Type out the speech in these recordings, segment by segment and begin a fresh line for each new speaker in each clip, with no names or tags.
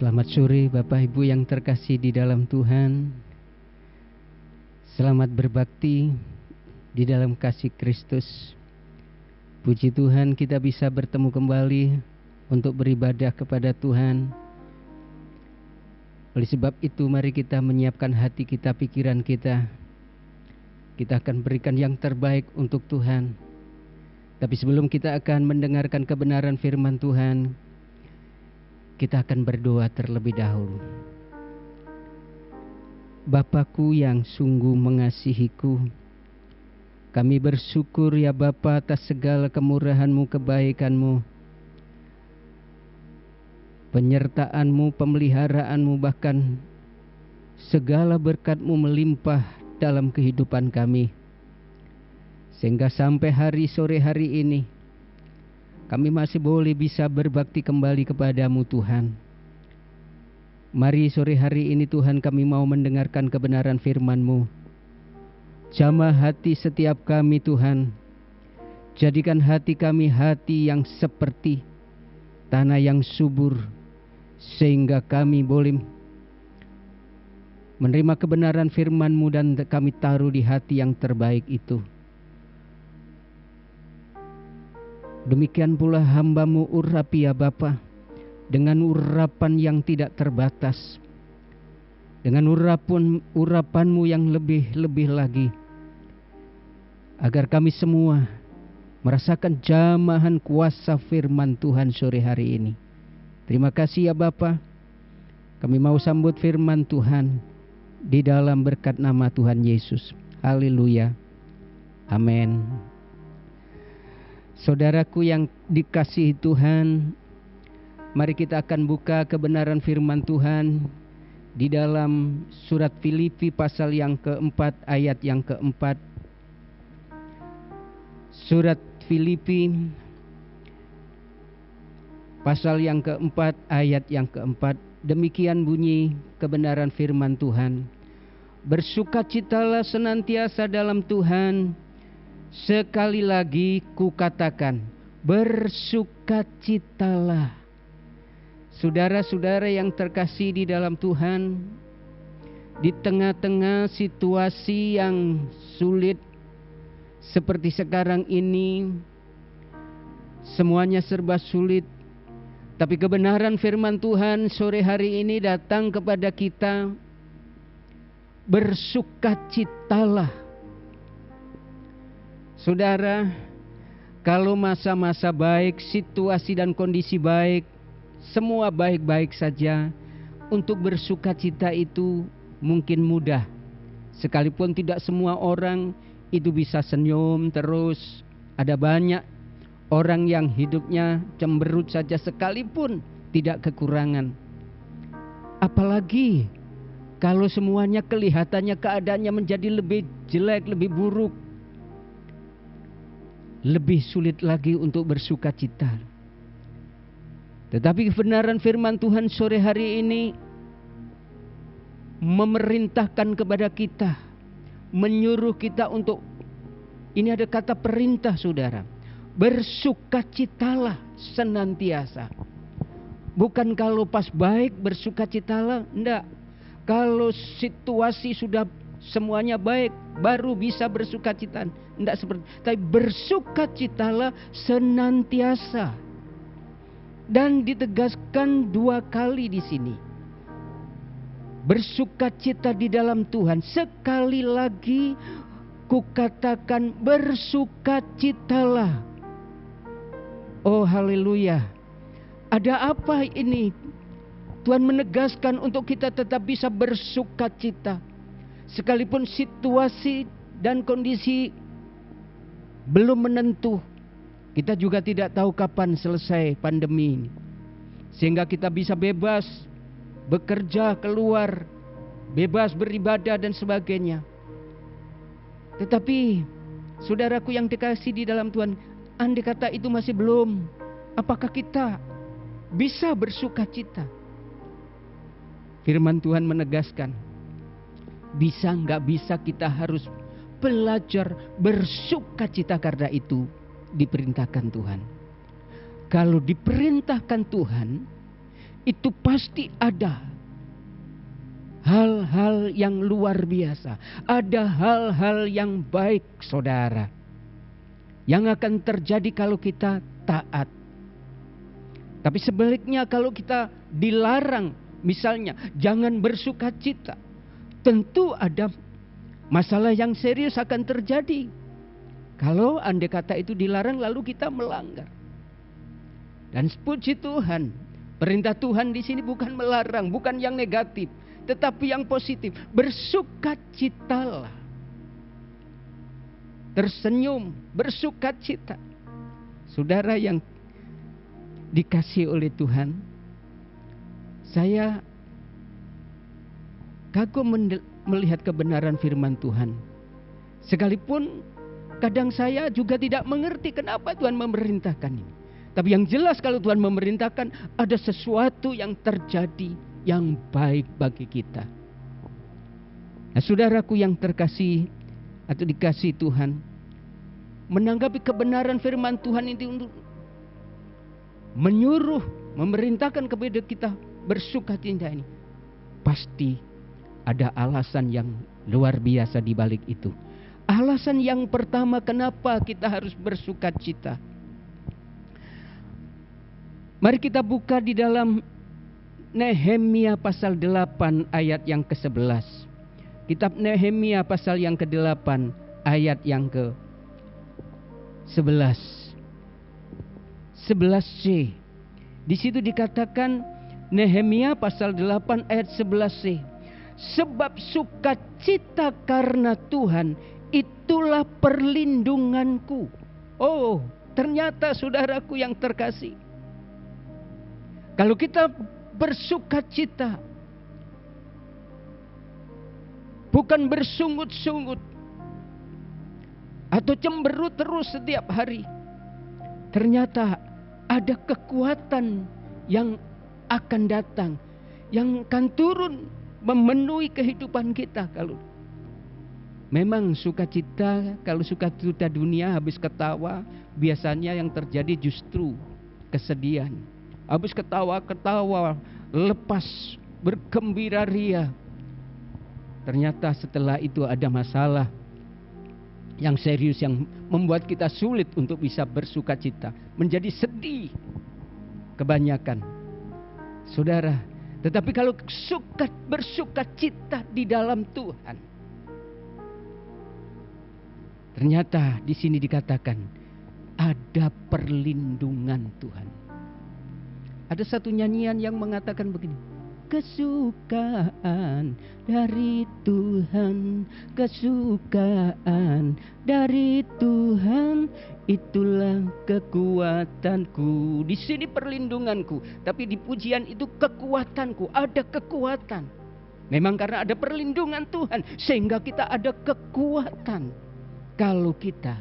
Selamat sore Bapak Ibu yang terkasih di dalam Tuhan. Selamat berbakti di dalam kasih Kristus. Puji Tuhan kita bisa bertemu kembali untuk beribadah kepada Tuhan. Oleh sebab itu mari kita menyiapkan hati kita, pikiran kita. Kita akan berikan yang terbaik untuk Tuhan. Tapi sebelum kita akan mendengarkan kebenaran firman Tuhan, kita akan berdoa terlebih dahulu. Bapakku yang sungguh mengasihiku, kami bersyukur ya Bapa atas segala kemurahan-Mu, kebaikan-Mu, penyertaan-Mu, pemeliharaan-Mu, bahkan segala berkat-Mu melimpah dalam kehidupan kami. Sehingga sampai sore hari ini, kami masih boleh bisa berbakti kembali kepadamu Tuhan. Mari sore hari ini Tuhan kami mau mendengarkan kebenaran firman-Mu. Jamah hati setiap kami Tuhan. Jadikan hati kami hati yang seperti tanah yang subur, sehingga kami boleh menerima kebenaran firman-Mu dan kami taruh di hati yang terbaik itu. Demikian pula hamba-Mu urapi ya Bapa, dengan urapan yang tidak terbatas, dengan urapan-Mu yang lebih-lebih lagi, agar kami semua merasakan jamahan kuasa firman Tuhan sore hari ini. Terima kasih ya Bapa, kami mau sambut firman Tuhan di dalam berkat nama Tuhan Yesus. Haleluya. Amin. Saudaraku yang dikasihi Tuhan, mari kita akan buka kebenaran firman Tuhan di dalam surat Filipi pasal yang keempat ayat yang keempat. Surat Filipi pasal yang keempat ayat yang keempat. Demikian bunyi kebenaran firman Tuhan. Bersukacitalah senantiasa dalam Tuhan. Sekali lagi kukatakan, bersukacitalah. Saudara-saudara yang terkasih di dalam Tuhan, di tengah-tengah situasi yang sulit seperti sekarang ini, semuanya serba sulit, tapi kebenaran firman Tuhan sore hari ini datang kepada kita. Bersukacitalah. Saudara, kalau masa-masa baik, situasi dan kondisi baik, semua baik-baik saja, untuk bersukacita itu mungkin mudah. Sekalipun tidak semua orang itu bisa senyum terus. Ada banyak orang yang hidupnya cemberut saja sekalipun tidak kekurangan. Apalagi kalau semuanya kelihatannya keadaannya menjadi lebih jelek, lebih buruk. Lebih sulit lagi untuk bersukacita. Tetapi kebenaran firman Tuhan sore hari ini memerintahkan kepada kita, menyuruh kita untuk, ini ada kata perintah saudara, bersukacitalah senantiasa. Bukan kalau pas baik bersukacitalah, enggak. Kalau situasi sudah semuanya baik baru bisa bersukacita, tidak seperti, tapi bersukacitalah senantiasa. Dan ditegaskan dua kali di sini. Bersukacita di dalam Tuhan. Sekali lagi kukatakan bersukacitalah. Oh haleluya. Ada apa ini? Tuhan menegaskan untuk kita tetap bisa bersukacita. Sekalipun situasi dan kondisi belum menentu, kita juga tidak tahu kapan selesai pandemi ini. Sehingga kita bisa bebas bekerja, keluar, bebas beribadah dan sebagainya. Tetapi saudaraku yang dikasihi di dalam Tuhan, andai kata itu masih belum, apakah kita bisa bersukacita? Firman Tuhan menegaskan, bisa nggak bisa kita harus belajar bersukacita. Karena itu diperintahkan Tuhan. Kalau diperintahkan Tuhan, itu pasti ada hal-hal yang luar biasa. Ada hal-hal yang baik, saudara, yang akan terjadi kalau kita taat. Tapi sebaliknya kalau kita dilarang, misalnya jangan bersukacita, tentu ada masalah yang serius akan terjadi. Kalau andai kata itu dilarang lalu kita melanggar. Dan puji Tuhan, perintah Tuhan di sini bukan melarang, bukan yang negatif, tetapi yang positif. Bersukacitalah. Tersenyum, bersukacita. Saudara yang dikasihi oleh Tuhan, saya kagum melihat kebenaran firman Tuhan. Sekalipun kadang saya juga tidak mengerti kenapa Tuhan memerintahkan ini. Tapi yang jelas kalau Tuhan memerintahkan, ada sesuatu yang terjadi yang baik bagi kita. Nah, saudaraku yang terkasih atau dikasihi Tuhan, menanggapi kebenaran firman Tuhan ini untuk menyuruh, memerintahkan kepada kita bersukacita ini, pasti ada alasan yang luar biasa di balik itu. Alasan yang pertama kenapa kita harus bersukacita. Mari kita buka di dalam Nehemia pasal 8 ayat yang ke-11. Kitab Nehemia pasal yang ke-8 ayat yang ke-11. 11c. Di situ dikatakan Nehemia pasal 8 ayat 11c. Sebab sukacita karena Tuhan itulah perlindunganku. Oh, ternyata saudaraku yang terkasih, kalau kita bersukacita, bukan bersungut-sungut atau cemberut terus setiap hari, ternyata ada kekuatan yang akan datang, yang akan turun memenuhi kehidupan kita. Kalau memang sukacita, kalau sukacita dunia habis ketawa, biasanya yang terjadi justru kesedihan. Habis ketawa-ketawa, lepas bergembira ria, ternyata setelah itu ada masalah yang serius yang membuat kita sulit untuk bisa bersukacita, menjadi sedih kebanyakan. Saudara, tetapi kalau bersukacita di dalam Tuhan, ternyata di sini dikatakan ada perlindungan Tuhan. Ada satu nyanyian yang mengatakan begini: kesukaan dari Tuhan, kesukaan dari Tuhan, itulah kekuatanku. Di sini perlindunganku, tapi di pujian itu kekuatanku. Ada kekuatan. Memang karena ada perlindungan Tuhan, sehingga kita ada kekuatan. Kalau kita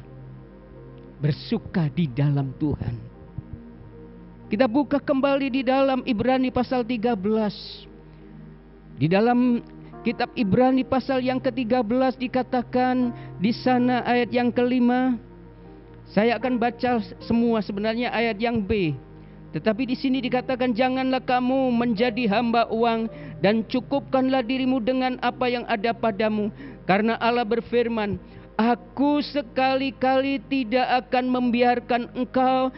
bersuka di dalam Tuhan. Kita buka kembali di dalam Ibrani pasal 13. Di dalam kitab Ibrani pasal yang ke-13 dikatakan di sana ayat yang ke-5. Saya akan baca semua sebenarnya ayat yang B. Tetapi di sini dikatakan, janganlah kamu menjadi hamba uang dan cukupkanlah dirimu dengan apa yang ada padamu. Karena Allah berfirman, Aku sekali-kali tidak akan membiarkan engkau,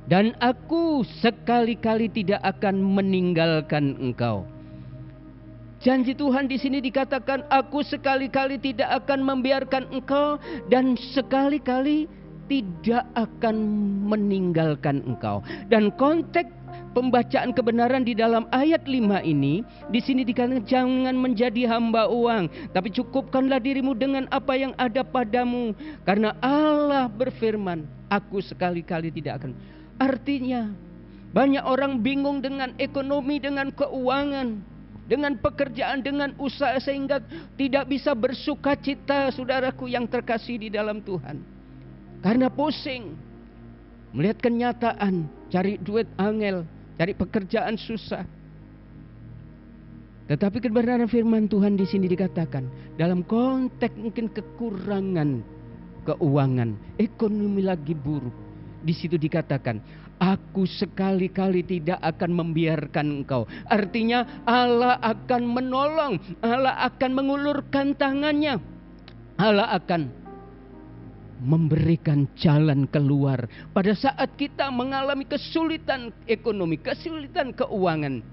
dan aku sekali-kali tidak akan meninggalkan engkau. Janji Tuhan di sini dikatakan, aku sekali-kali tidak akan membiarkan engkau, dan sekali-kali tidak akan meninggalkan engkau. Dan konteks pembacaan kebenaran di dalam ayat 5 ini, di sini dikatakan jangan menjadi hamba uang, tapi cukupkanlah dirimu dengan apa yang ada padamu. Karena Allah berfirman, aku sekali-kali tidak akan. Artinya, banyak orang bingung dengan ekonomi, dengan keuangan, dengan pekerjaan, dengan usaha, sehingga tidak bisa bersukacita, saudaraku yang terkasih di dalam Tuhan. Karena pusing, melihat kenyataan, cari duit angel, cari pekerjaan susah. Tetapi kebenaran firman Tuhan di sini dikatakan, dalam konteks mungkin kekurangan keuangan, ekonomi lagi buruk. Di situ dikatakan, Aku sekali-kali tidak akan membiarkan engkau. Artinya Allah akan menolong, Allah akan mengulurkan tangannya, Allah akan memberikan jalan keluar pada saat kita mengalami kesulitan ekonomi, kesulitan keuangan.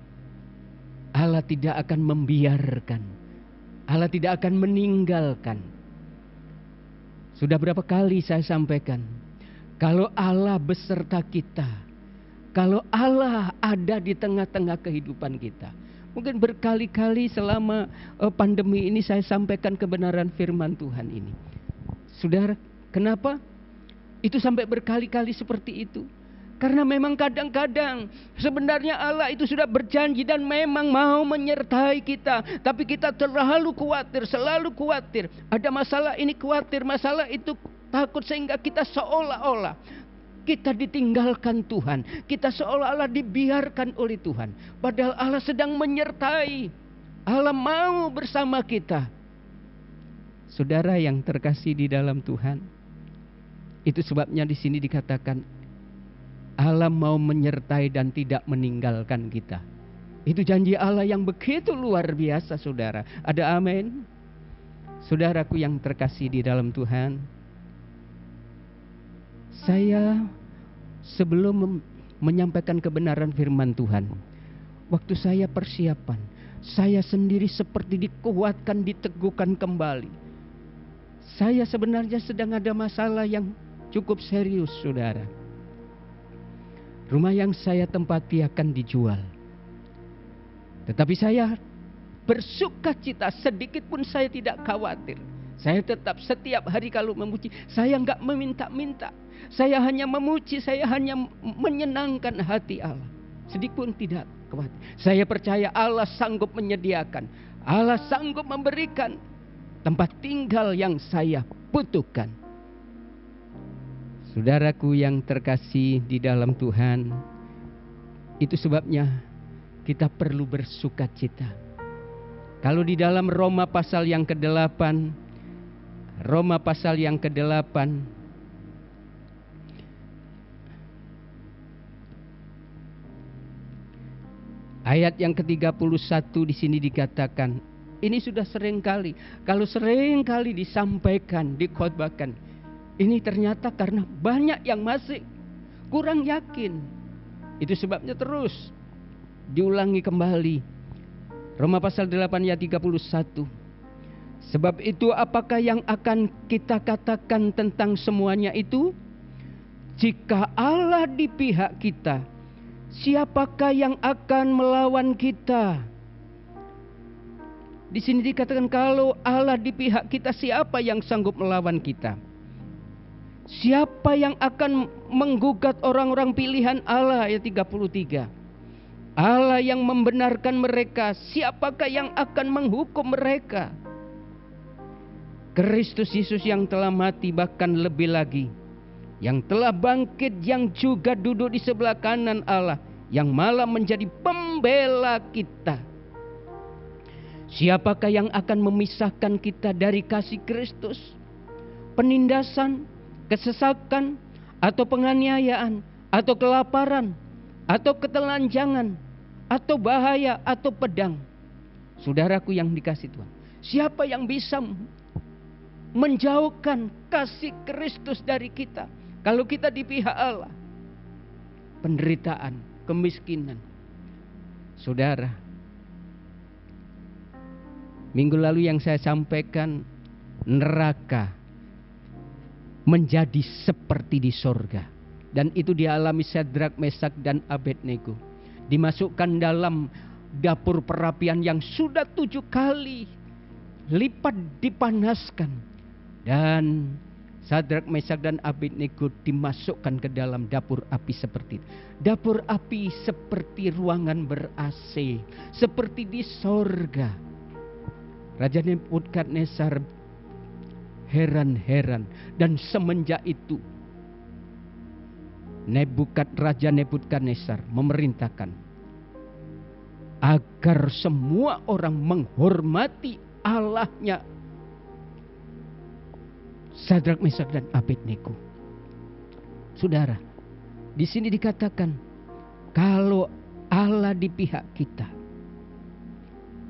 Allah tidak akan membiarkan, Allah tidak akan meninggalkan. Sudah berapa kali saya sampaikan, kalau Allah beserta kita, kalau Allah ada di tengah-tengah kehidupan kita. Mungkin berkali-kali selama pandemi ini saya sampaikan kebenaran firman Tuhan ini. Saudara, kenapa itu sampai berkali-kali seperti itu? Karena memang kadang-kadang sebenarnya Allah itu sudah berjanji dan memang mau menyertai kita. Tapi kita terlalu khawatir, selalu khawatir. Ada masalah ini khawatir, masalah itu takut, sehingga kita seolah-olah kita ditinggalkan Tuhan. Kita seolah-olah dibiarkan oleh Tuhan. Padahal Allah sedang menyertai. Allah mau bersama kita. Saudara yang terkasih di dalam Tuhan, itu sebabnya di sini dikatakan Allah mau menyertai dan tidak meninggalkan kita. Itu janji Allah yang begitu luar biasa, saudara. Ada amin? Saudaraku yang terkasih di dalam Tuhan, saya sebelum menyampaikan kebenaran firman Tuhan, waktu saya persiapan, saya sendiri seperti dikuatkan, diteguhkan kembali. Saya sebenarnya sedang ada masalah yang cukup serius, saudara. Rumah yang saya tempati akan dijual. Tetapi saya bersuka cita, sedikit pun saya tidak khawatir. Saya tetap setiap hari kalau memuji, saya enggak meminta-minta. Saya hanya memuji, saya hanya menyenangkan hati Allah. Sedikit pun tidak khawatir. Saya percaya Allah sanggup menyediakan, Allah sanggup memberikan tempat tinggal yang saya butuhkan. Saudaraku yang terkasih di dalam Tuhan, itu sebabnya kita perlu bersuka cita. Kalau di dalam Roma pasal yang ke-8, Roma pasal yang ke-8, ayat yang ke-31 di sini dikatakan, ini sudah sering kali, kalau sering kali disampaikan, dikhotbahkan, ini ternyata karena banyak yang masih kurang yakin. Itu sebabnya terus diulangi kembali. Roma pasal 8 ayat 31. Sebab itu apakah yang akan kita katakan tentang semuanya itu? Jika Allah di pihak kita, siapakah yang akan melawan kita? Di sini dikatakan kalau Allah di pihak kita, siapa yang sanggup melawan kita? Siapa yang akan menggugat orang-orang pilihan Allah? Ayat 33. Allah yang membenarkan mereka, siapakah yang akan menghukum mereka? Kristus Yesus yang telah mati, bahkan lebih lagi, yang telah bangkit, yang juga duduk di sebelah kanan Allah, yang malah menjadi pembela kita. Siapakah yang akan memisahkan kita dari kasih Kristus? Penindasan, kesesakan, atau penganiayaan, atau kelaparan, atau ketelanjangan, atau bahaya, atau pedang. Saudaraku yang dikasih Tuhan, siapa yang bisa menjauhkan kasih Kristus dari kita? Kalau kita di pihak Allah, penderitaan, kemiskinan. Saudara, minggu lalu yang saya sampaikan, neraka menjadi seperti di sorga. Dan itu dialami Sadrak, Mesak, dan Abednego. Dimasukkan dalam dapur perapian yang sudah 7 kali lipat dipanaskan. Dan Sadrak, Mesak, dan Abednego dimasukkan ke dalam dapur api seperti itu. Dapur api seperti ruangan ber-AC, seperti di sorga. Raja Nebukadnezar heran-heran, dan semenjak itu Raja Nebukadnezar memerintahkan agar semua orang menghormati Allahnya Sadrak, Mesak, dan Abednego. Saudara, Di sini dikatakan, kalau Allah di pihak kita,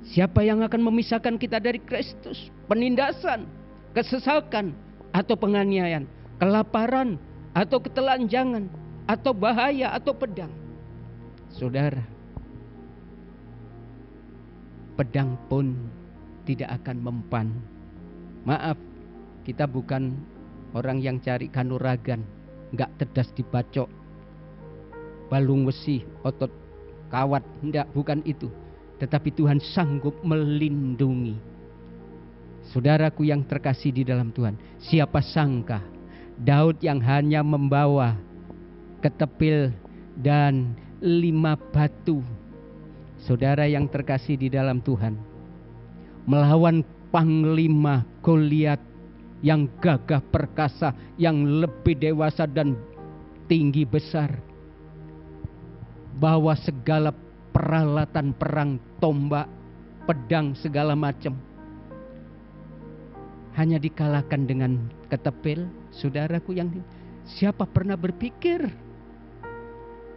siapa yang akan memisahkan kita dari Kristus? Penindasan, kesesakan, atau penganiayaan, kelaparan, atau ketelanjangan, atau bahaya, atau pedang. Saudara, pedang pun tidak akan mempan. Maaf, kita bukan orang yang cari kanuragan, nggak tedas dibacok, balung besi, otot kawat, enggak, bukan itu. Tetapi Tuhan sanggup melindungi. Saudaraku yang terkasih di dalam Tuhan, siapa sangka Daud yang hanya membawa ketepil dan 5 batu, saudara yang terkasih di dalam Tuhan, melawan panglima Goliat yang gagah perkasa, yang lebih dewasa dan tinggi besar, bawa segala peralatan perang, tombak, pedang, segala macam, hanya dikalahkan dengan ketepil. Saudaraku yang siapa pernah berpikir?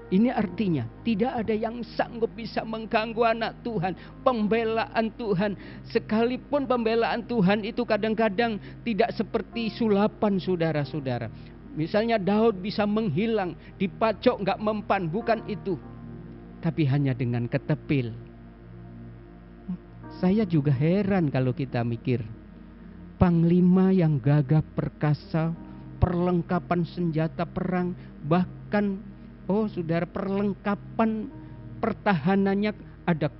Ini artinya tidak ada yang sanggup bisa mengganggu anak Tuhan. Pembelaan Tuhan, sekalipun pembelaan Tuhan itu kadang-kadang tidak seperti sulapan, saudara-saudara. Misalnya Daud bisa menghilang, dipacok nggak mempan, bukan itu. Tapi hanya dengan ketepil. Saya juga heran kalau kita mikir, panglima yang gagah perkasa, perlengkapan senjata perang, bahkan saudara, perlengkapan pertahanannya, ada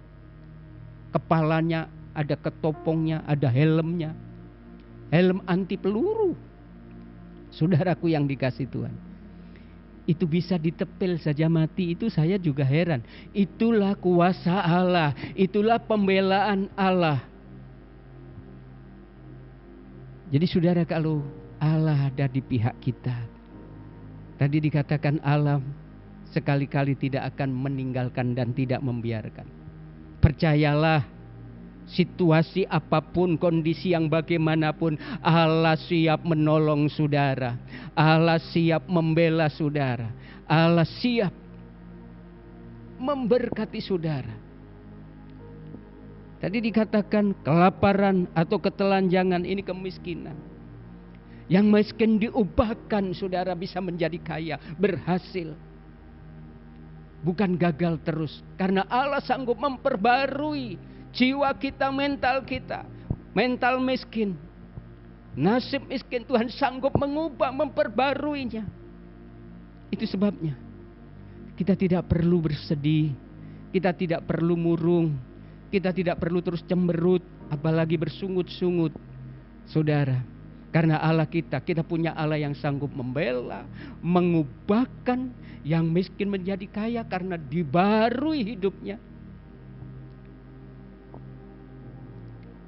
kepalanya, ada ketopongnya, ada helmnya, helm anti peluru. Saudaraku yang dikasih Tuhan, itu bisa ditepil saja mati, itu saya juga heran. Itulah kuasa Allah, itulah pembelaan Allah. Jadi saudara, kalau Allah ada di pihak kita, tadi dikatakan Allah sekali-kali tidak akan meninggalkan dan tidak membiarkan. Percayalah, situasi apapun, kondisi yang bagaimanapun, Allah siap menolong saudara. Allah siap membela saudara. Allah siap memberkati saudara. Tadi dikatakan kelaparan atau ketelanjangan, ini kemiskinan. Yang miskin diubahkan, saudara, bisa menjadi kaya, berhasil. Bukan gagal terus, karena Allah sanggup memperbarui jiwa kita, mental kita. Mental miskin, nasib miskin, Tuhan sanggup mengubah, memperbaruinya. Itu sebabnya kita tidak perlu bersedih, kita tidak perlu murung, kita tidak perlu terus cemberut, apalagi bersungut-sungut, saudara. Karena Allah kita punya Allah yang sanggup membela, mengubahkan yang miskin menjadi kaya karena dibarui hidupnya.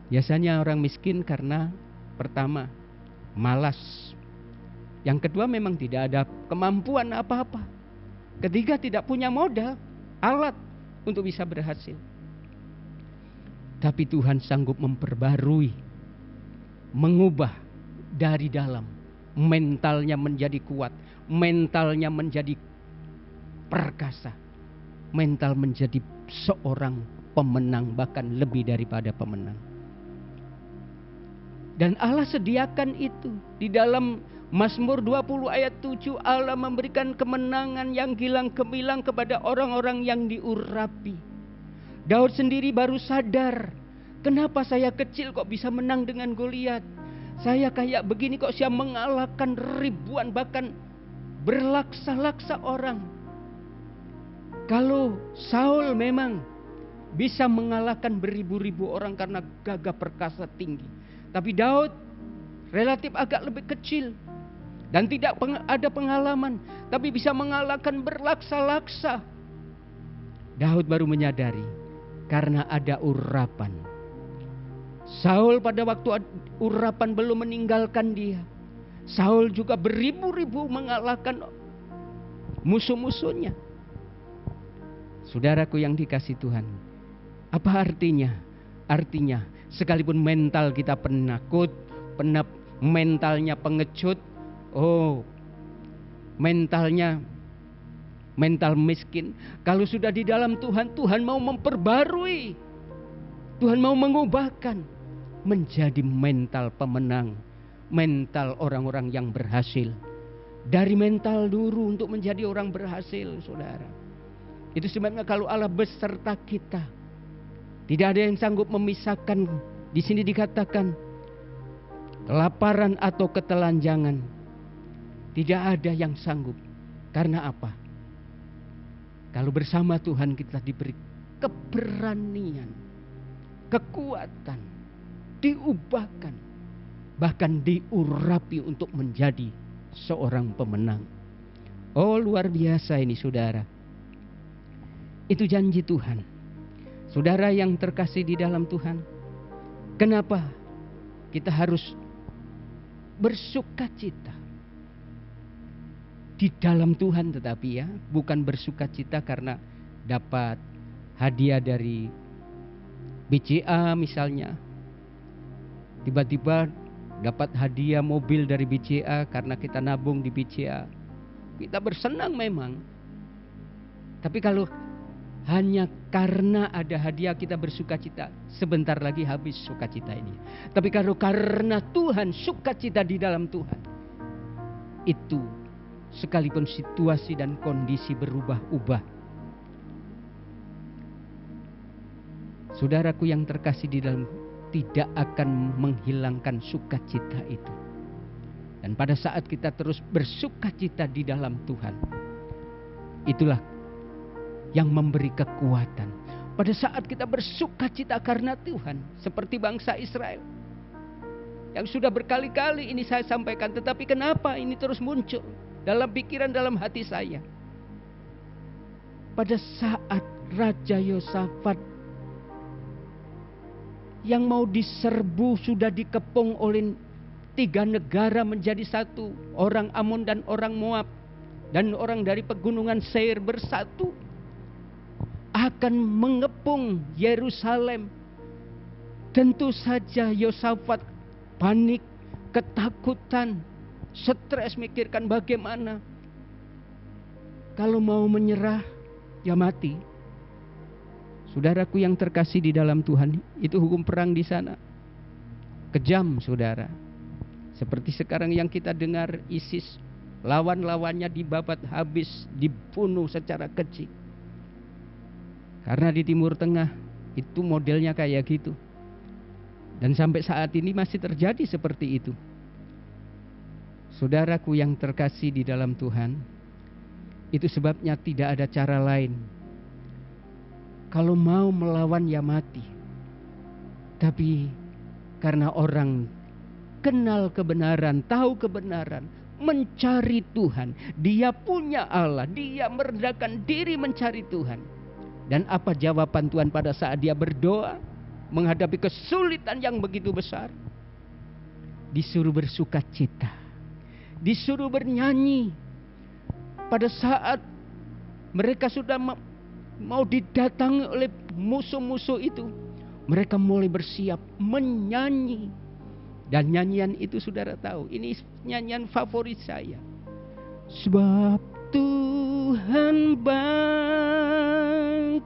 Biasanya orang miskin karena pertama, malas. Yang kedua, memang tidak ada kemampuan apa-apa. Ketiga, tidak punya modal, alat untuk bisa berhasil. Tapi Tuhan sanggup memperbarui, mengubah dari dalam. Mentalnya menjadi kuat, mentalnya menjadi perkasa, mental menjadi seorang pemenang, bahkan lebih daripada pemenang. Dan Allah sediakan itu. Di dalam Mazmur 20 ayat 7, Allah memberikan kemenangan yang gilang gemilang kepada orang-orang yang diurapi. Daud sendiri baru sadar, kenapa saya kecil kok bisa menang dengan Goliat? Saya kayak begini kok saya mengalahkan ribuan, bahkan berlaksa-laksa orang. Kalau Saul memang bisa mengalahkan beribu-ribu orang karena gagah perkasa tinggi, tapi Daud relatif agak lebih kecil dan tidak ada pengalaman, tapi bisa mengalahkan berlaksa-laksa. Daud baru menyadari karena ada urapan. Saul pada waktu urapan belum meninggalkan dia. Saul juga beribu-ribu mengalahkan musuh-musuhnya. Saudaraku yang dikasih Tuhan, apa artinya? Artinya sekalipun mental kita penakut, mentalnya pengecut, mentalnya mental miskin. Kalau sudah di dalam Tuhan, Tuhan mau memperbarui, Tuhan mau mengubahkan menjadi mental pemenang, mental orang-orang yang berhasil. Dari mental dulu untuk menjadi orang berhasil, saudara. Itu sebabnya kalau Allah beserta kita, tidak ada yang sanggup memisahkan. Di sini dikatakan kelaparan atau ketelanjangan, tidak ada yang sanggup. Karena apa? Kalau bersama Tuhan kita diberi keberanian, kekuatan, diubahkan, bahkan diurapi untuk menjadi seorang pemenang. Oh, luar biasa ini, saudara. Itu janji Tuhan. Saudara yang terkasih di dalam Tuhan, kenapa kita harus bersukacita di dalam Tuhan, tetapi ya, bukan bersukacita karena dapat hadiah dari BCA misalnya. Tiba-tiba dapat hadiah mobil dari BCA karena kita nabung di BCA. Kita bersenang memang. Tapi kalau hanya karena ada hadiah kita bersukacita, sebentar lagi habis sukacita ini. Tapi kalau karena Tuhan, sukacita di dalam Tuhan, itu sekalipun situasi dan kondisi berubah-ubah, saudaraku yang terkasih di dalam, tidak akan menghilangkan sukacita itu. Dan pada saat kita terus bersukacita di dalam Tuhan, itulah yang memberi kekuatan. Pada saat kita bersukacita karena Tuhan, seperti bangsa Israel yang sudah berkali-kali ini saya sampaikan, tetapi kenapa ini terus muncul dalam pikiran, dalam hati saya? Pada saat Raja Yosafat yang mau diserbu, sudah dikepung oleh 3 negara menjadi satu, orang Amon dan orang Moab dan orang dari pegunungan Seir bersatu akan mengepung Yerusalem. Tentu saja Yosafat panik, ketakutan, stres, mikirkan bagaimana kalau mau menyerah ya mati. Saudaraku yang terkasih di dalam Tuhan, itu hukum perang di sana kejam, saudara. Seperti sekarang yang kita dengar, ISIS lawan-lawannya dibabat habis, dibunuh secara keji. Karena di Timur Tengah itu modelnya kayak gitu. Dan sampai saat ini masih terjadi seperti itu. Saudaraku yang terkasih di dalam Tuhan, itu sebabnya tidak ada cara lain. Kalau mau melawan ya mati. Tapi karena orang kenal kebenaran, tahu kebenaran, mencari Tuhan, dia punya Allah, dia merendahkan diri mencari Tuhan. Dan apa jawaban Tuhan pada saat dia berdoa menghadapi kesulitan yang begitu besar? Disuruh bersukacita, disuruh bernyanyi. Pada saat mereka sudah mau didatangi oleh musuh-musuh itu, mereka mulai bersiap menyanyi. Dan nyanyian itu saudara tahu, ini nyanyian favorit saya. Sebab Tuhan baik,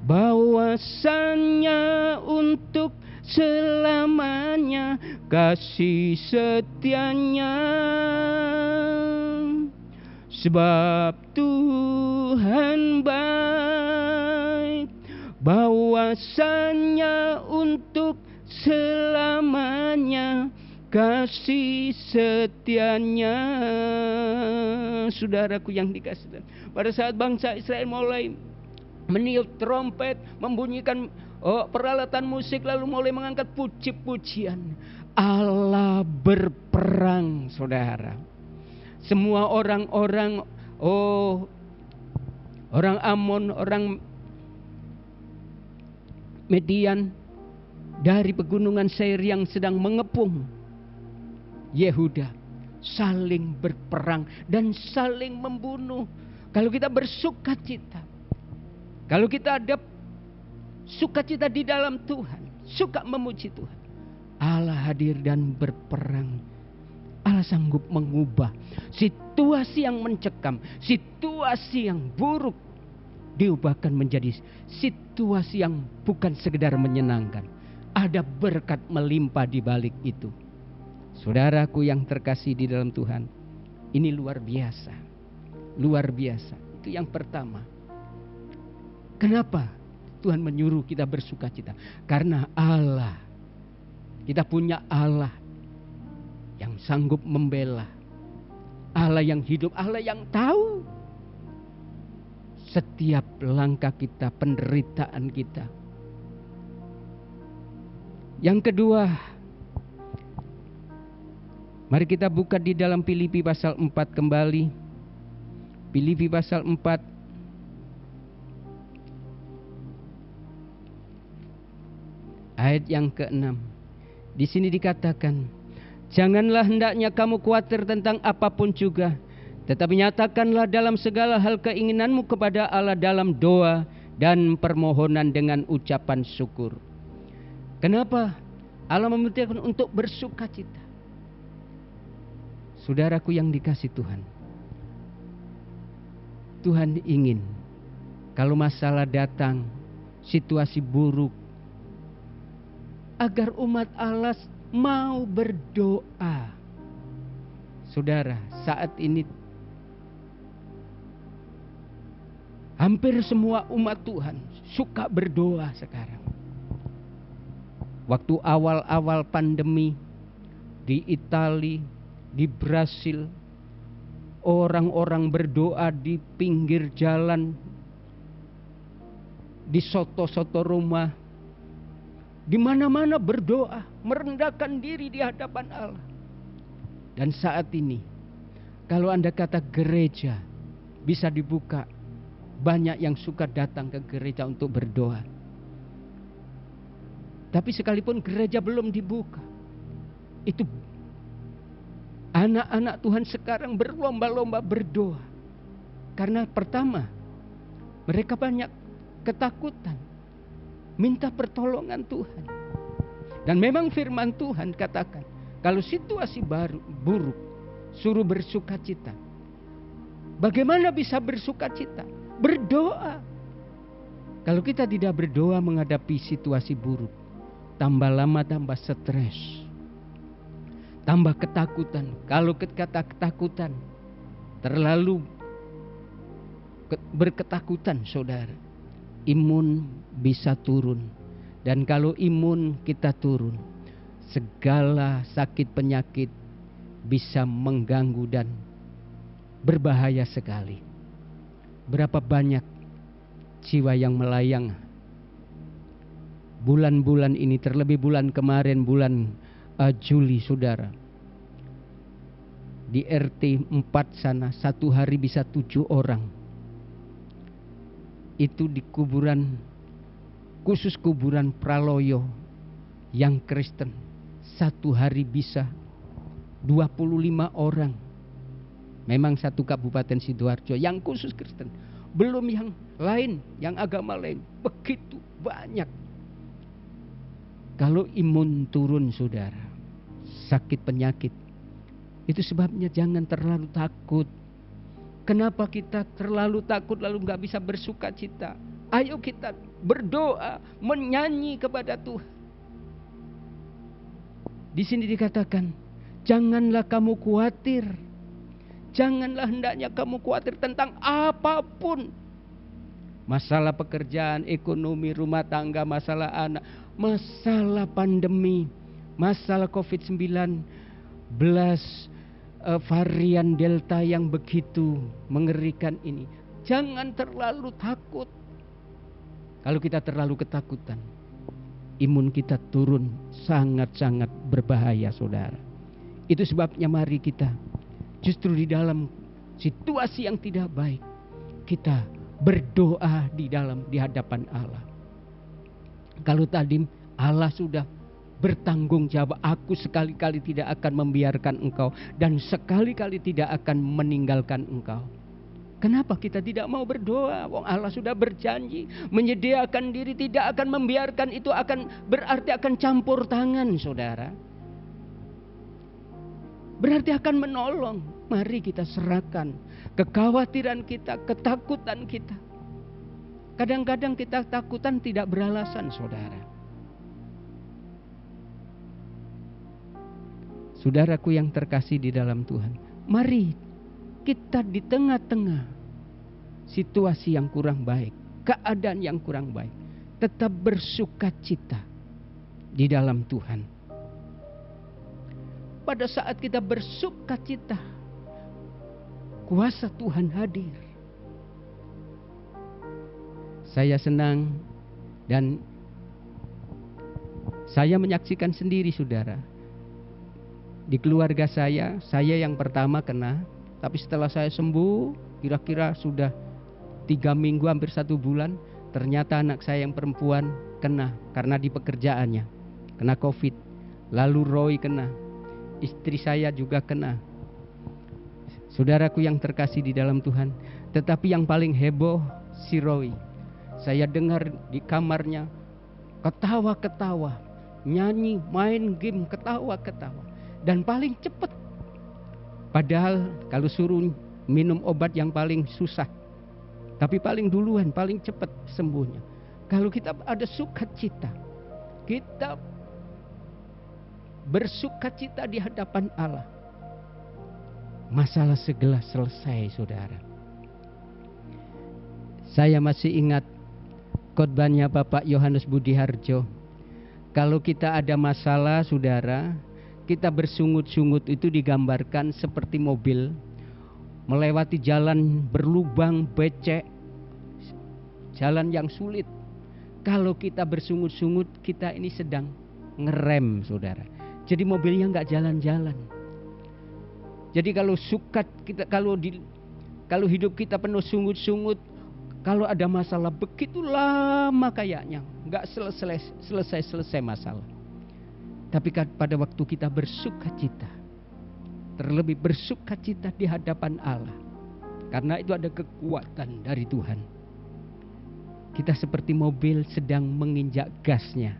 bahwasannya untuk selamanya kasih setianya. Sebab Tuhan baik, bahwasannya untuk selamanya kasih setianya. Saudaraku yang dikasih Tuhan, pada saat bangsa Israel mulai meniup trompet, membunyikan peralatan musik, lalu mulai mengangkat puji-pujian, Allah berperang, saudara. Semua orang-orang, orang Amon, orang Median dari pegunungan Seir yang sedang mengepung Yehuda, saling berperang dan saling membunuh. Kalau kita bersukacita, kalau kita ada sukacita di dalam Tuhan, suka memuji Tuhan, Allah hadir dan berperang. Allah sanggup mengubah situasi yang mencekam, situasi yang buruk, diubahkan menjadi situasi yang bukan sekedar menyenangkan. Ada berkat melimpah di balik itu. Saudaraku yang terkasih di dalam Tuhan, ini luar biasa. Luar biasa. Itu yang pertama. Kenapa Tuhan menyuruh kita bersukacita? Karena Allah, kita punya Allah yang sanggup membela, Allah yang hidup, Allah yang tahu setiap langkah kita, penderitaan kita. Yang kedua, mari kita buka di dalam Filipi pasal 4 kembali. Filipi pasal 4 ayat yang ke-6. Di sini dikatakan, janganlah hendaknya kamu khawatir tentang apapun juga, tetapi nyatakanlah dalam segala hal keinginanmu kepada Allah dalam doa dan permohonan dengan ucapan syukur. Kenapa Allah memerintahkan untuk bersukacita? Saudaraku yang dikasih Tuhan, Tuhan ingin kalau masalah datang, situasi buruk, agar umat Allah mau berdoa. Saudara, saat ini hampir semua umat Tuhan suka berdoa sekarang. Waktu awal-awal pandemi di Italia, di Brasil, orang-orang berdoa di pinggir jalan, di soto-soto rumah, di mana-mana berdoa, merendahkan diri di hadapan Allah. Dan saat ini, kalau Anda kata gereja bisa dibuka, banyak yang suka datang ke gereja untuk berdoa. Tapi sekalipun gereja belum dibuka, itu anak-anak Tuhan sekarang berlomba-lomba berdoa. Karena pertama, mereka banyak ketakutan, minta pertolongan Tuhan. Dan memang firman Tuhan katakan, kalau situasi buruk, suruh bersukacita. Bagaimana bisa bersukacita? Berdoa. Kalau kita tidak berdoa menghadapi situasi buruk, tambah lama tambah stres, tambah ketakutan. Kalau kata ketakutan, terlalu berketakutan, saudara, imun bisa turun. Dan kalau imun kita turun, segala sakit penyakit bisa mengganggu dan berbahaya sekali. Berapa banyak jiwa yang melayang bulan-bulan ini, terlebih bulan kemarin, bulan Juli, saudara. Di RT 4 sana, satu hari bisa 7 orang. Itu di kuburan, khusus kuburan Praloyo yang Kristen, satu hari bisa 25 orang. Memang satu kabupaten Sidoarjo yang khusus Kristen, belum yang lain, yang agama lain, begitu banyak. Kalau imun turun, saudara, sakit penyakit, itu sebabnya jangan terlalu takut. Kenapa kita terlalu takut lalu gak bisa bersuka cita? Ayo kita berdoa, menyanyi kepada Tuhan. Di sini dikatakan, janganlah kamu khawatir. Janganlah hendaknya kamu khawatir tentang apapun. Masalah pekerjaan, ekonomi, rumah tangga, masalah anak, masalah pandemi, masalah COVID-19, varian Delta yang begitu mengerikan ini. Jangan terlalu takut. Kalau kita terlalu ketakutan, imun kita turun, sangat-sangat berbahaya, saudara. Itu sebabnya mari kita justru di dalam situasi yang tidak baik, kita berdoa di hadapan Allah. Kalau tadi Allah sudah bertanggung jawab, aku sekali-kali tidak akan membiarkan engkau dan sekali-kali tidak akan meninggalkan engkau. Kenapa kita tidak mau berdoa? Wong Allah sudah berjanji menyediakan diri, tidak akan membiarkan itu, akan berarti akan campur tangan, saudara. berarti akan menolong. Mari kita serahkan kekhawatiran kita, ketakutan kita. Kadang-kadang kita takutan tidak beralasan, saudara. Saudaraku yang terkasih di dalam Tuhan, mari kita di tengah-tengah situasi yang kurang baik, keadaan yang kurang baik, tetap bersukacita di dalam Tuhan. Pada saat kita bersukacita, kuasa Tuhan hadir. Saya senang dan saya menyaksikan sendiri, saudara. Di keluarga saya yang pertama kena. Tapi setelah saya sembuh, kira-kira sudah 3 minggu, hampir 1 bulan, ternyata anak saya yang perempuan kena karena di pekerjaannya, kena COVID. Lalu Roy kena, istri saya juga kena. Saudaraku yang terkasih di dalam Tuhan, tetapi yang paling heboh si Roy. Saya dengar di kamarnya ketawa-ketawa, nyanyi, main game, ketawa-ketawa. Dan paling cepat. Padahal kalau suruh minum obat yang paling susah, tapi paling duluan, paling cepat sembuhnya. Kalau kita ada sukacita, kita bersukacita di hadapan Allah, masalah segala selesai, saudara. Saya masih ingat khotbahnya Bapak Yohanes Budi Harjo. Kalau kita ada masalah, saudara, kita bersungut-sungut itu digambarkan seperti mobil melewati jalan berlubang, becek, jalan yang sulit. Kalau kita bersungut-sungut, kita ini sedang ngerem, saudara. Jadi mobilnya nggak jalan-jalan. Jadi kalau kalau hidup kita penuh sungut-sungut, kalau ada masalah begitu lama kayaknya nggak selesai masalah. Tapi pada waktu kita bersukacita, terlebih bersukacita di hadapan Allah, karena itu ada kekuatan dari Tuhan. Kita seperti mobil sedang menginjak gasnya,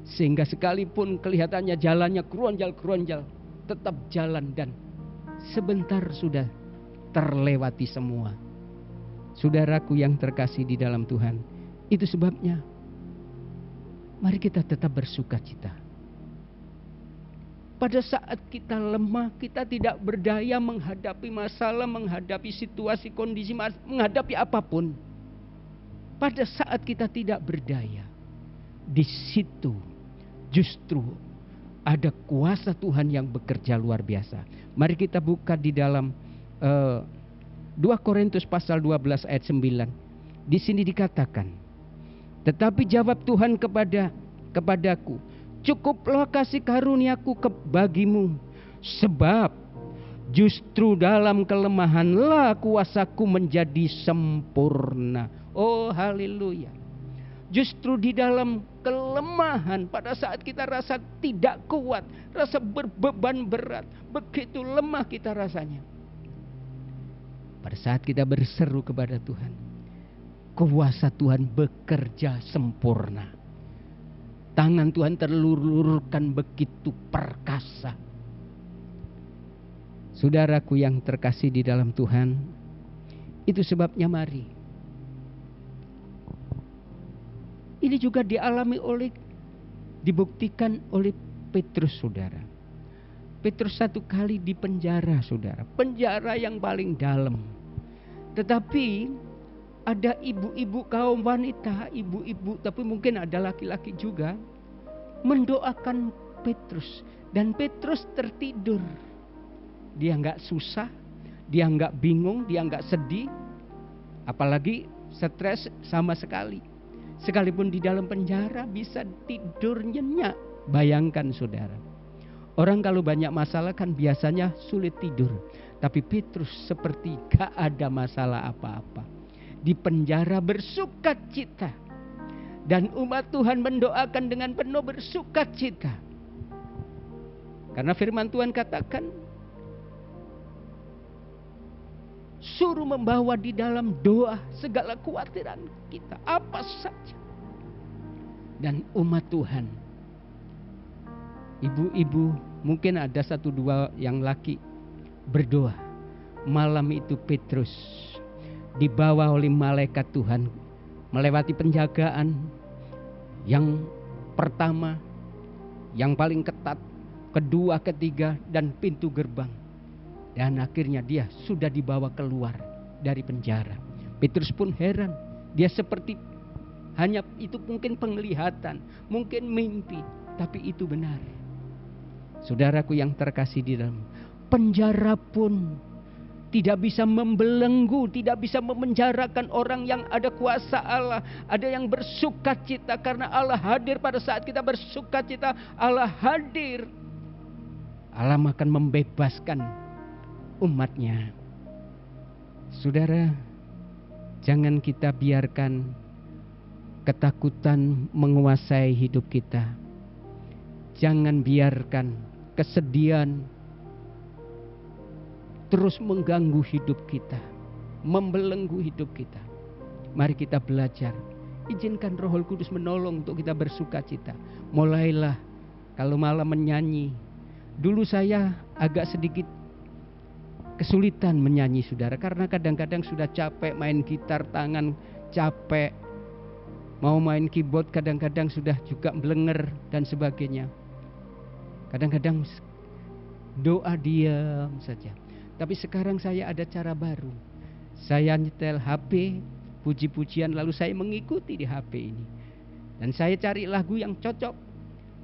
sehingga sekalipun kelihatannya jalannya keronjal-keronjal, tetap jalan dan sebentar sudah terlewati semua. Saudaraku yang terkasih di dalam Tuhan, itu sebabnya mari kita tetap bersukacita. Pada saat kita lemah, kita tidak berdaya menghadapi masalah, menghadapi situasi, kondisi, menghadapi apapun. Pada saat kita tidak berdaya, di situ justru ada kuasa Tuhan yang bekerja luar biasa. Mari kita buka di dalam 2 Korintus pasal 12 ayat 9. Di sini dikatakan, tetapi jawab Tuhan kepadaku, cukuplah kasih karuniaku bagimu, sebab justru dalam kelemahanlah kuasaku menjadi sempurna. Oh haleluya. Justru di dalam kelemahan, pada saat kita rasa tidak kuat, rasa berbeban berat, begitu lemah kita rasanya, pada saat kita berseru kepada Tuhan, kuasa Tuhan bekerja sempurna. Tangan Tuhan terlururkan begitu perkasa. Saudaraku yang terkasih di dalam Tuhan, itu sebabnya mari. Ini juga dibuktikan oleh Petrus, saudara. Petrus 1 kali di penjara, saudara. Penjara yang paling dalam. Tetapi ada ibu-ibu, kaum wanita, ibu-ibu, tapi mungkin ada laki-laki juga, mendoakan Petrus. Dan Petrus tertidur. Dia nggak susah, dia nggak bingung, dia nggak sedih, apalagi stres sama sekali. Sekalipun di dalam penjara bisa tidur nyenyak. Bayangkan, saudara. Orang kalau banyak masalah kan biasanya sulit tidur. Tapi Petrus seperti gak ada masalah apa-apa. Di penjara bersukacita. Dan umat Tuhan mendoakan dengan penuh bersukacita. Karena firman Tuhan katakan, suruh membawa di dalam doa segala kekhawatiran kita, apa saja. Dan umat Tuhan, ibu-ibu Mungkin ada 1-2 yang laki berdoa. Malam itu Petrus dibawa oleh malaikat Tuhan melewati penjagaan yang pertama, yang paling ketat, kedua, ketiga, dan pintu gerbang. Dan akhirnya dia sudah dibawa keluar dari penjara. Petrus pun heran. Dia seperti hanya itu mungkin penglihatan, mungkin mimpi, tapi itu benar. Saudaraku yang terkasih di dalam, penjara pun tidak bisa membelenggu, tidak bisa memenjarakan orang yang ada kuasa Allah. Ada yang bersukacita karena Allah hadir pada saat kita bersukacita. Allah hadir. Allah akan membebaskan umatnya. Saudara, jangan kita biarkan ketakutan menguasai hidup kita. Jangan biarkan kesedihan terus mengganggu hidup kita, membelenggu hidup kita. Mari kita belajar. Izinkan Roh Kudus menolong untuk kita bersukacita. Mulailah kalau malam menyanyi. Dulu saya agak sedikit kesulitan menyanyi, saudara, karena kadang-kadang sudah capek main gitar, tangan capek, mau main keyboard kadang-kadang sudah juga belenger dan sebagainya. Kadang-kadang doa diam saja. Tapi sekarang saya ada cara baru. Saya nyetel HP, puji-pujian, lalu saya mengikuti di HP ini. Dan saya cari lagu yang cocok.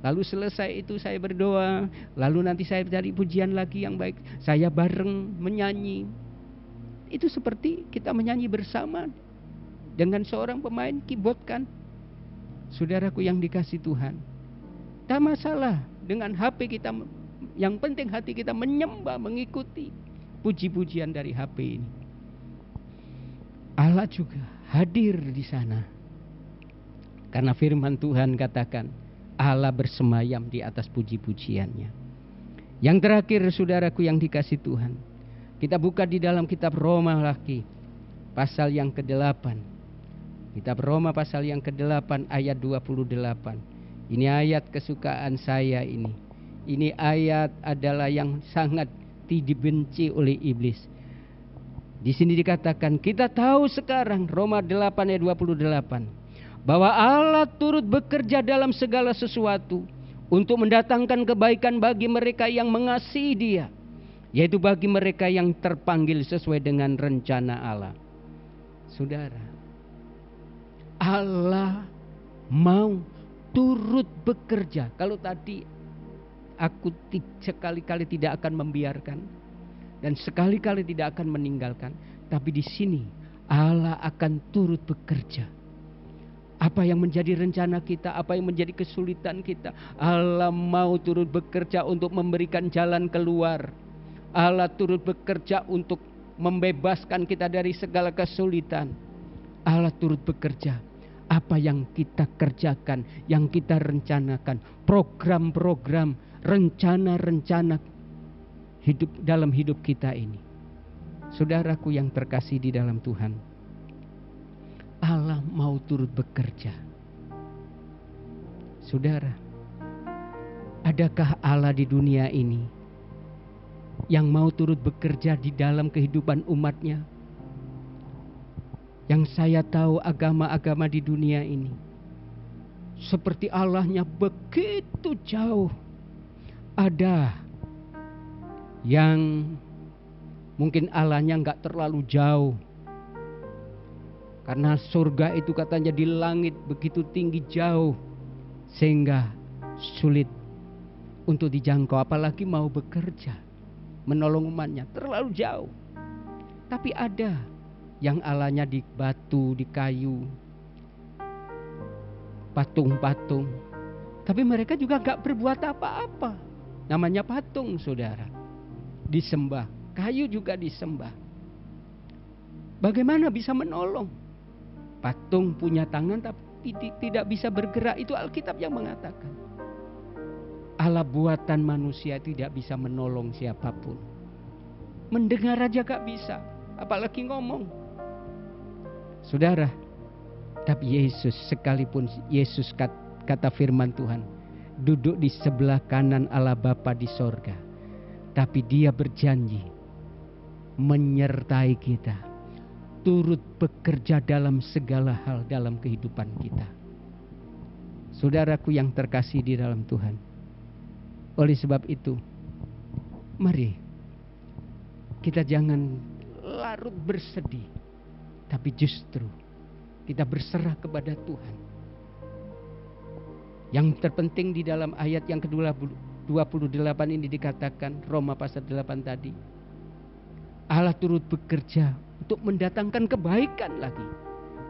Lalu selesai itu saya berdoa. Lalu nanti saya cari pujian lagi yang baik. Saya bareng menyanyi. Itu seperti kita menyanyi bersama dengan seorang pemain keyboard kan. Saudaraku yang dikasih Tuhan, tak masalah dengan HP kita. Yang penting hati kita menyembah, mengikuti puji-pujian dari HP ini. Allah juga hadir di sana. Karena firman Tuhan katakan, Allah bersemayam di atas puji-pujiannya. Yang terakhir, saudaraku yang dikasih Tuhan, kita buka di dalam kitab Roma lagi, pasal yang ke-8. Kitab Roma pasal yang ke-8 ayat 28. Ini ayat kesukaan saya ini. Ini ayat adalah yang sangat dibenci oleh iblis. Di sini dikatakan, kita tahu sekarang, Roma 8 ayat 28, bahwa Allah turut bekerja dalam segala sesuatu untuk mendatangkan kebaikan bagi mereka yang mengasihi Dia, yaitu bagi mereka yang terpanggil sesuai dengan rencana Allah. Saudara, Allah mau turut bekerja. Kalau tadi aku sekali-kali tidak akan membiarkan dan sekali-kali tidak akan meninggalkan, tapi di sini Allah akan turut bekerja. Apa yang menjadi rencana kita, apa yang menjadi kesulitan kita, Allah mau turut bekerja untuk memberikan jalan keluar. Allah turut bekerja untuk membebaskan kita dari segala kesulitan. Allah turut bekerja. Apa yang kita kerjakan, yang kita rencanakan, program-program, rencana-rencana hidup dalam hidup kita ini. Saudaraku yang terkasih di dalam Tuhan, Allah mau turut bekerja. Saudara, adakah Allah di dunia ini yang mau turut bekerja di dalam kehidupan umatnya? Yang saya tahu agama-agama di dunia ini seperti Allahnya begitu jauh. Ada yang mungkin Allahnya enggak terlalu jauh, karena surga itu katanya di langit begitu tinggi jauh sehingga sulit untuk dijangkau, apalagi mau bekerja menolong umatnya, terlalu jauh. Tapi ada yang Allahnya di batu, di kayu, patung-patung, tapi mereka juga gak berbuat apa-apa. Namanya patung, saudara, disembah. Kayu juga disembah. Bagaimana bisa menolong? Patung punya tangan tapi tidak bisa bergerak. Itu Alkitab yang mengatakan. Allah buatan manusia tidak bisa menolong siapapun. Mendengar aja gak bisa, apalagi ngomong. Saudara, tapi Yesus, sekalipun Yesus kata firman Tuhan, duduk di sebelah kanan Allah Bapa di sorga. Tapi Dia berjanji menyertai kita, turut bekerja dalam segala hal dalam kehidupan kita. Saudaraku yang terkasih di dalam Tuhan, oleh sebab itu, mari kita jangan larut bersedih, tapi justru kita berserah kepada Tuhan. Yang terpenting di dalam ayat yang ke-28 ini dikatakan, Roma pasal 8 tadi, Allah turut bekerja untuk mendatangkan kebaikan lagi.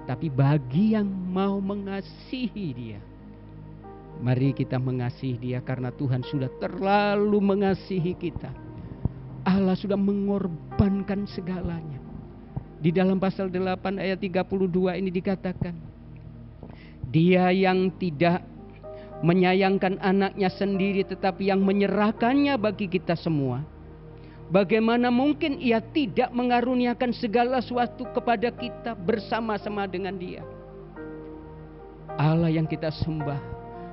Tapi bagi yang mau mengasihi Dia, mari kita mengasihi Dia, karena Tuhan sudah terlalu mengasihi kita. Allah sudah mengorbankan segalanya. Di dalam pasal 8 ayat 32 ini dikatakan, Dia yang tidak menyayangkan anaknya sendiri, tetapi yang menyerahkannya bagi kita semua, bagaimana mungkin Ia tidak mengaruniakan segala sesuatu kepada kita bersama-sama dengan Dia? Allah yang kita sembah,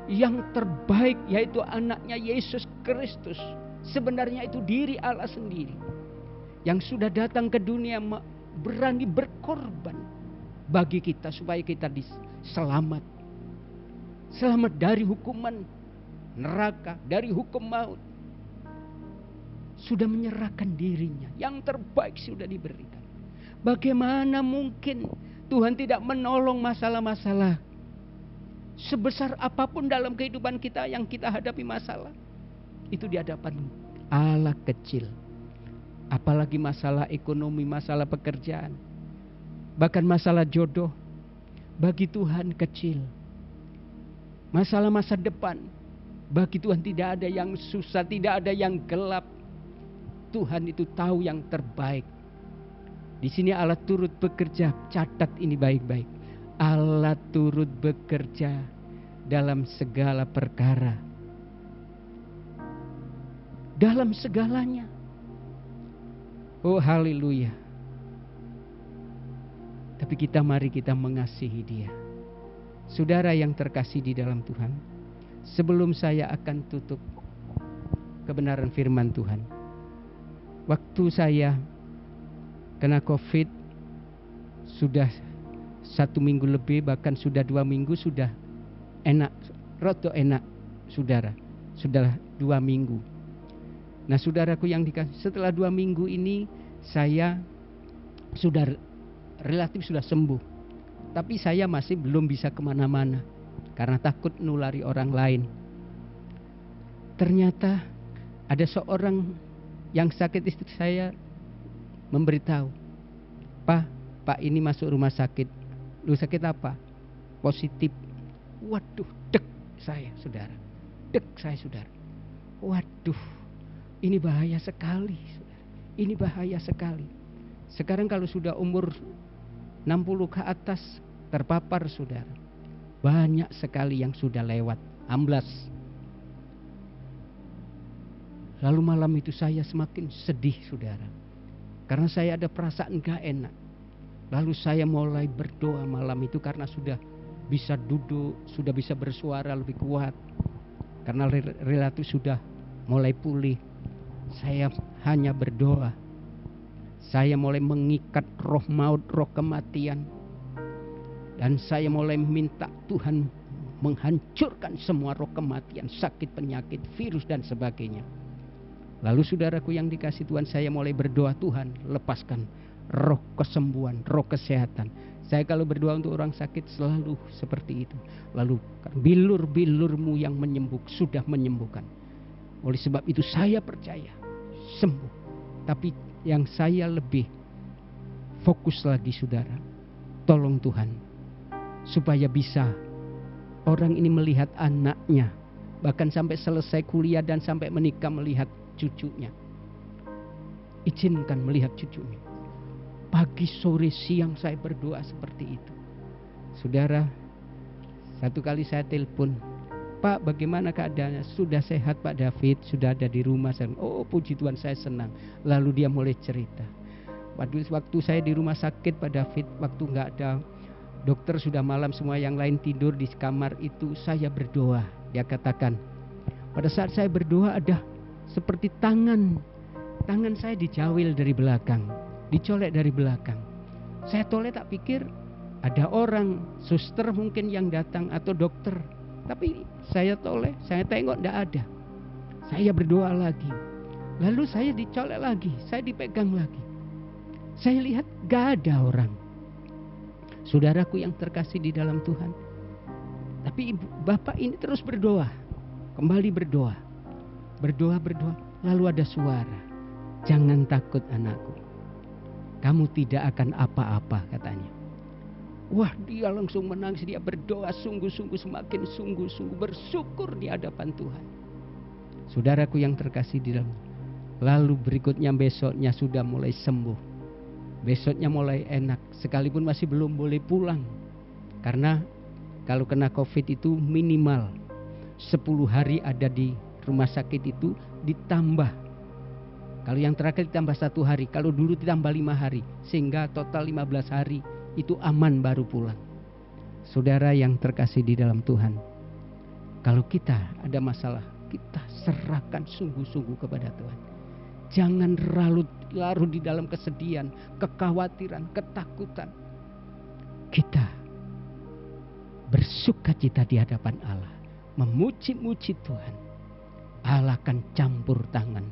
yang terbaik, yaitu anaknya Yesus Kristus, sebenarnya itu diri Allah sendiri, yang sudah datang ke dunia berani berkorban bagi kita supaya kita selamat dari hukuman neraka, dari hukum maut. Sudah menyerahkan dirinya, yang terbaik sudah diberikan. Bagaimana mungkin Tuhan tidak menolong masalah-masalah sebesar apapun dalam kehidupan kita yang kita hadapi masalah? Itu di hadapan Allah kecil. Apalagi masalah ekonomi, masalah pekerjaan, bahkan masalah jodoh, bagi Tuhan kecil. Masalah masa depan, bagi Tuhan tidak ada yang susah, tidak ada yang gelap. Tuhan itu tahu yang terbaik. Di sini Allah turut bekerja, catat ini baik-baik. Allah turut bekerja dalam segala perkara, dalam segalanya. Oh haleluya. Tapi mari kita mengasihi Dia. Saudara yang terkasih di dalam Tuhan, sebelum saya akan tutup kebenaran firman Tuhan, waktu saya kena COVID sudah 1 minggu lebih, bahkan sudah 2 minggu, sudah enak, roto enak saudara, sudah 2 minggu. Nah saudaraku yang dikasih, setelah 2 minggu ini saya sudah relatif sudah sembuh. Tapi saya masih belum bisa kemana-mana karena takut nulari orang lain. Ternyata ada seorang yang sakit, istri saya memberitahu, Pak ini masuk rumah sakit. Lu sakit apa? Positif. Waduh, dek saya saudara. Waduh, ini bahaya sekali saudara. Ini bahaya sekali. Sekarang kalau sudah umur 60 ke atas terpapar saudara, banyak sekali yang sudah lewat, amblas. Lalu malam itu saya semakin sedih saudara, karena saya ada perasaan gak enak. Lalu saya mulai berdoa malam itu, karena sudah bisa duduk, sudah bisa bersuara lebih kuat, karena relatif sudah mulai pulih. Saya hanya berdoa. Saya mulai mengikat roh maut, roh kematian. Dan saya mulai minta Tuhan menghancurkan semua roh kematian, sakit, penyakit, virus dan sebagainya. Lalu saudaraku yang dikasih Tuhan, saya mulai berdoa, Tuhan lepaskan roh kesembuhan, roh kesehatan. Saya kalau berdoa untuk orang sakit selalu seperti itu. Lalu bilur-bilur-Mu yang sudah menyembuhkan. Oleh sebab itu saya percaya sembuh. Tapi yang saya lebih fokus lagi saudara, tolong Tuhan supaya bisa orang ini melihat anaknya, bahkan sampai selesai kuliah dan sampai menikah melihat cucunya. Izinkan melihat cucunya. Pagi, sore, siang saya berdoa seperti itu. Saudara, satu kali saya telepon, Pak bagaimana keadaannya? Sudah sehat Pak David, sudah ada di rumah. Oh puji Tuhan, saya senang. Lalu dia mulai cerita, waktu saya di rumah sakit Pak David, waktu nggak ada dokter, sudah malam semua yang lain tidur di kamar itu, saya berdoa. Dia katakan, Pada saat saya berdoa ada seperti tangan saya dijawil dari belakang, dicolek dari belakang. Saya toleh, tak pikir ada orang, suster mungkin yang datang atau dokter. Tapi saya toleh, saya tengok tidak ada. Saya berdoa lagi. Lalu saya dicolek lagi, saya dipegang lagi. Saya lihat gak ada orang. Saudaraku yang terkasih di dalam Tuhan. Tapi bapak ini terus berdoa. Kembali berdoa. Berdoa. Lalu ada suara. Jangan takut anakku. Kamu tidak akan apa-apa, katanya. Wah, dia langsung menangis. Dia berdoa sungguh-sungguh, semakin sungguh-sungguh bersyukur di hadapan Tuhan. Saudaraku yang terkasih di dalam. Lalu berikutnya besoknya sudah mulai sembuh. Besoknya mulai enak, sekalipun masih belum boleh pulang. Karena kalau kena COVID itu minimal 10 hari ada di rumah sakit itu, ditambah. Kalau yang terakhir ditambah 1 hari, kalau dulu ditambah 5 hari. Sehingga total 15 hari itu aman baru pulang. Saudara yang terkasih di dalam Tuhan, kalau kita ada masalah, kita serahkan sungguh-sungguh kepada Tuhan. Jangan larut di dalam kesedihan, kekhawatiran, ketakutan. Kita bersukacita di hadapan Allah, memuji-muji Tuhan. Allah akan campur tangan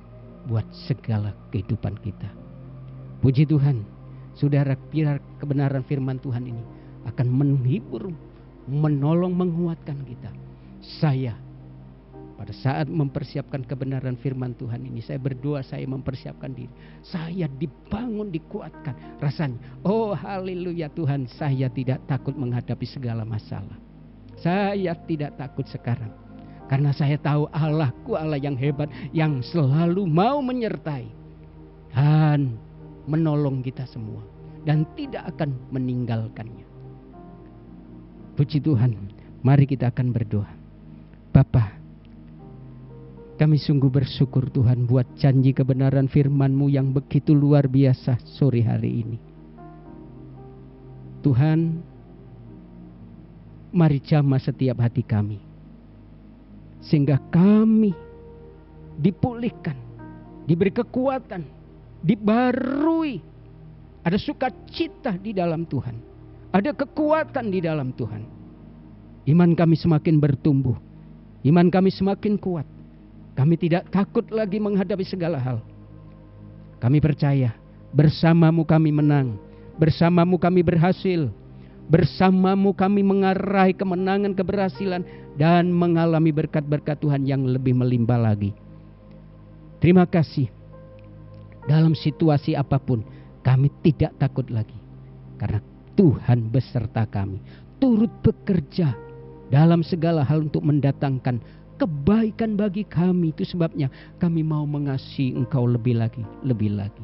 buat segala kehidupan kita. Puji Tuhan, saudara, biar kebenaran firman Tuhan ini akan menghibur, menolong, menguatkan kita. Saya pada saat mempersiapkan kebenaran firman Tuhan ini, saya berdoa, saya mempersiapkan diri. Saya dibangun, dikuatkan. Rasanya, oh haleluya Tuhan, saya tidak takut menghadapi segala masalah. Saya tidak takut sekarang. Karena saya tahu Allahku Allah yang hebat, yang selalu mau menyertai dan menolong kita semua. Dan tidak akan meninggalkannya. Puji Tuhan, mari kita akan berdoa. Bapa, kami sungguh bersyukur Tuhan buat janji kebenaran firman-Mu yang begitu luar biasa sore hari ini. Tuhan, mari jamah setiap hati kami. Sehingga kami dipulihkan, diberi kekuatan, dibarui. Ada sukacita di dalam Tuhan. Ada kekuatan di dalam Tuhan. Iman kami semakin bertumbuh. Iman kami semakin kuat. Kami tidak takut lagi menghadapi segala hal. Kami percaya bersama-Mu kami menang. Bersama-Mu kami berhasil. Bersama-Mu kami mengarai kemenangan, keberhasilan. Dan mengalami berkat-berkat Tuhan yang lebih melimpah lagi. Terima kasih. Dalam situasi apapun kami tidak takut lagi. Karena Tuhan beserta kami. Turut bekerja dalam segala hal untuk mendatangkan kebaikan bagi kami. Itu sebabnya kami mau mengasihi Engkau lebih lagi, lebih lagi.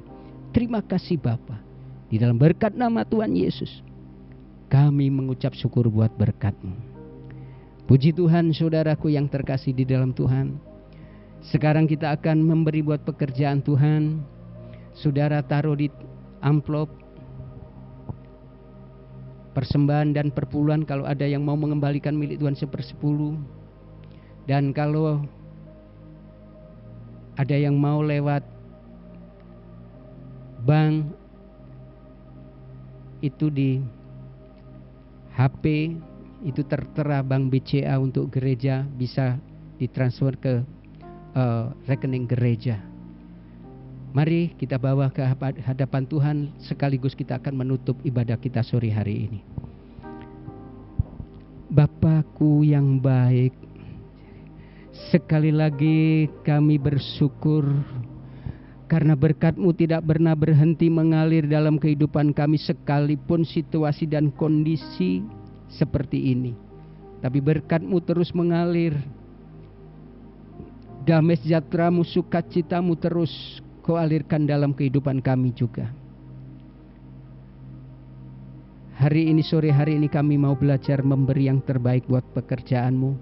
Terima kasih Bapa. Di dalam berkat nama Tuhan Yesus, kami mengucap syukur buat berkat-Mu. Puji Tuhan, saudaraku yang terkasih di dalam Tuhan. Sekarang kita akan memberi buat pekerjaan Tuhan. Saudara taruh di amplop persembahan dan perpuluhan kalau ada yang mau mengembalikan milik Tuhan 1/10. Dan kalau ada yang mau lewat bank itu di HP itu tertera bank BCA untuk gereja, bisa ditransfer ke rekening gereja. Mari kita bawa ke hadapan Tuhan, sekaligus kita akan menutup ibadah kita sore hari ini. Bapakku yang baik, sekali lagi kami bersyukur karena berkat-Mu tidak pernah berhenti mengalir dalam kehidupan kami sekalipun situasi dan kondisi seperti ini. Tapi berkat-Mu terus mengalir. Damai sejahtera-Mu, sukacita-Mu terus Kau alirkan dalam kehidupan kami juga. Hari ini, sore hari ini kami mau belajar memberi yang terbaik buat pekerjaan-Mu.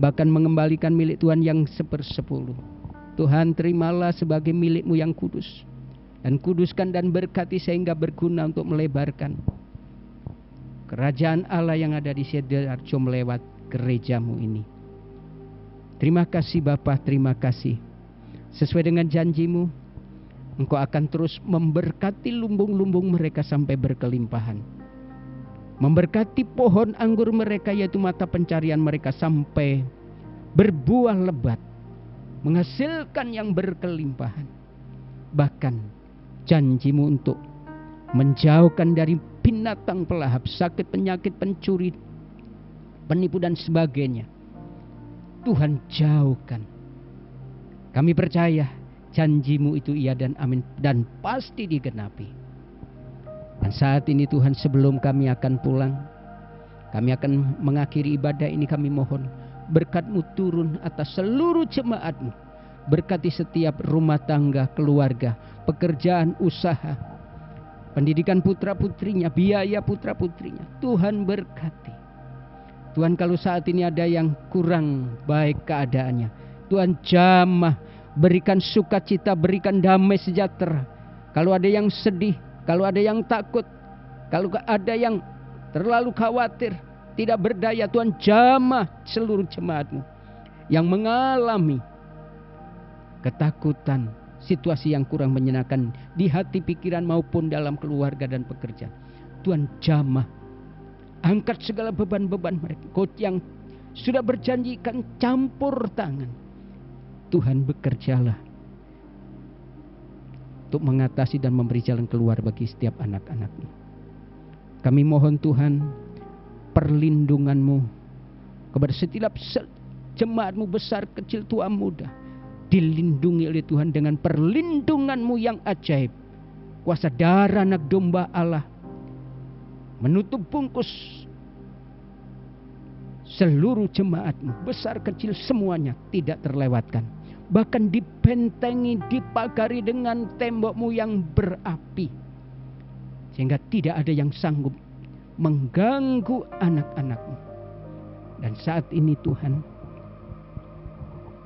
Bahkan mengembalikan milik Tuhan yang 1/10. Tuhan, terimalah sebagai milik-Mu yang kudus. Dan kuduskan dan berkati sehingga berguna untuk melebarkan kerajaan Allah yang ada di Sidoarjo melewat gereja-Mu ini. Terima kasih Bapa, terima kasih. Sesuai dengan janji-Mu, Engkau akan terus memberkati lumbung-lumbung mereka sampai berkelimpahan. Memberkati pohon anggur mereka, yaitu mata pencarian mereka, sampai berbuah lebat, menghasilkan yang berkelimpahan. Bahkan janji-Mu untuk menjauhkan dari binatang pelahap, sakit, penyakit, pencuri, penipu dan sebagainya, Tuhan jauhkan. Kami percaya janji-Mu itu iya dan amin, dan pasti digenapi. Dan saat ini Tuhan, sebelum kami akan pulang, kami akan mengakhiri ibadah ini, kami mohon berkat-Mu turun atas seluruh jemaat-Mu. Berkati setiap rumah tangga, keluarga, pekerjaan, usaha, pendidikan putra-putrinya, biaya putra-putrinya. Tuhan berkati. Tuhan, kalau saat ini ada yang kurang baik keadaannya, Tuhan jamah, berikan sukacita, berikan damai sejahtera. Kalau ada yang sedih, kalau ada yang takut, kalau ada yang terlalu khawatir, tidak berdaya, Tuhan jamah seluruh jemaat-Mu yang mengalami ketakutan, situasi yang kurang menyenangkan di hati, pikiran maupun dalam keluarga dan pekerjaan. Tuhan jamah, angkat segala beban-beban mereka. Kau yang sudah berjanjikan campur tangan, Tuhan bekerjalah untuk mengatasi dan memberi jalan keluar bagi setiap anak-anak-Mu. Kami mohon Tuhan, perlindungan-Mu kepada setiap jemaat-Mu, besar, kecil, tua, muda, dilindungi oleh Tuhan dengan perlindungan-Mu yang ajaib. Kuasa darah anak domba Allah menutup bungkus seluruh jemaat-Mu, besar kecil semuanya, tidak terlewatkan. Bahkan dibentengi, dipagari dengan tembok-Mu yang berapi, sehingga tidak ada yang sanggup mengganggu anak-anak-Mu. Dan saat ini Tuhan,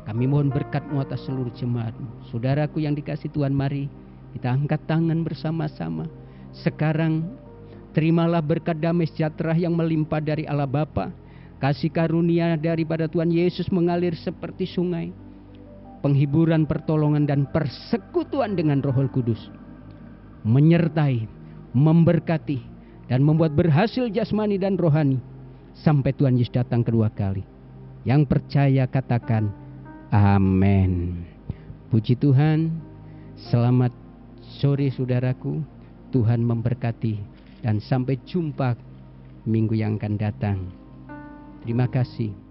kami mohon berkat-Mu atas seluruh jemaat-Mu. Saudaraku yang dikasihi Tuhan, mari kita angkat tangan bersama-sama. Sekarang terimalah berkat damai sejahtera yang melimpah dari Allah Bapa, kasih karunia daripada Tuhan Yesus mengalir seperti sungai, penghiburan, pertolongan, dan persekutuan dengan Roh Kudus menyertai, memberkati, dan membuat berhasil jasmani dan rohani sampai Tuhan Yesus datang kedua kali. Yang percaya katakan amin. Puji Tuhan. Selamat sore saudaraku. Tuhan memberkati dan sampai jumpa minggu yang akan datang. Terima kasih.